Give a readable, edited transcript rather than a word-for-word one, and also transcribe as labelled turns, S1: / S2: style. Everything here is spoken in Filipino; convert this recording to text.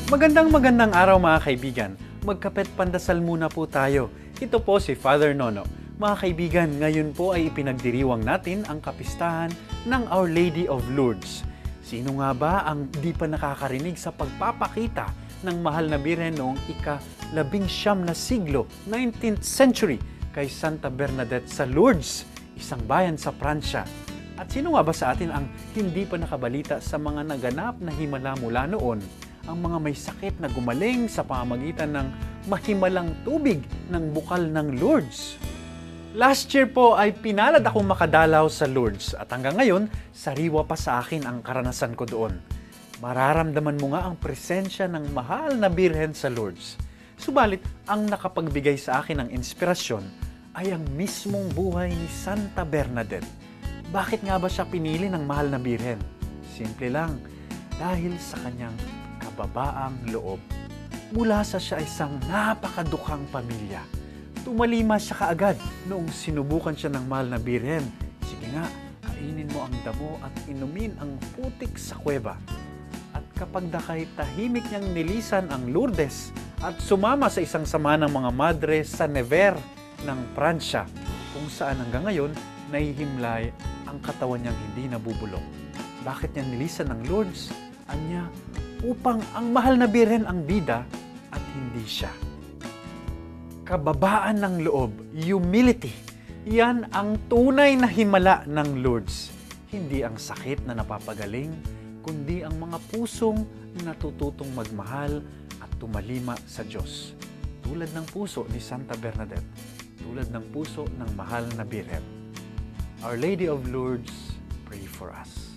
S1: Magandang araw mga kaibigan. Magkapet pandasal muna po tayo. Ito po si Father Nono. Mga kaibigan, ngayon po ay ipinagdiriwang natin ang kapistahan ng Our Lady of Lourdes. Sino nga ba ang di pa nakakarinig sa pagpapakita ng mahal na birhen noong ika-19 na siglo, 19th century, kay Santa Bernadette sa Lourdes, isang bayan sa Pransya? At sino nga ba sa atin ang hindi pa nakabalita sa mga naganap na himala mula noon? Ang mga may sakit na gumaling sa pamamagitan ng mahimalang tubig ng bukal ng Lourdes. Last year po ay pinalad akong makadalaw sa Lourdes at hanggang ngayon, sariwa pa sa akin ang karanasan ko doon. Mararamdaman mo nga ang presensya ng mahal na birhen sa Lourdes. Subalit, ang nakapagbigay sa akin ng inspirasyon ay ang mismong buhay ni Santa Bernadette. Bakit nga ba siya pinili ng mahal na birhen? Simple lang, dahil sa kanyang kababaang loob. Mula sa siya isang napakadukhang pamilya. Tumalima siya kaagad noong sinubukan siya ng mahal na birhen. Sige nga, kainin mo ang damo at inumin ang putik sa kuweba. At kapag dakay tahimik niyang nilisan ang Lourdes at sumama sa isang sama ng mga madre sa Nevers ng Pransya, kung saan hanggang ngayon nahihimlay ang katawan niyang hindi nabubulok. Bakit niya nilisan ang Lourdes? Anya, upang ang mahal na birhen ang bida at hindi siya. Kababaan ng loob, humility, yan ang tunay na himala ng Lourdes. Hindi ang sakit na napapagaling, kundi ang mga pusong natututong magmahal at tumalima sa Diyos. Tulad ng puso ni Santa Bernadette, tulad ng puso ng mahal na birhen. Our Lady of Lourdes, pray for us.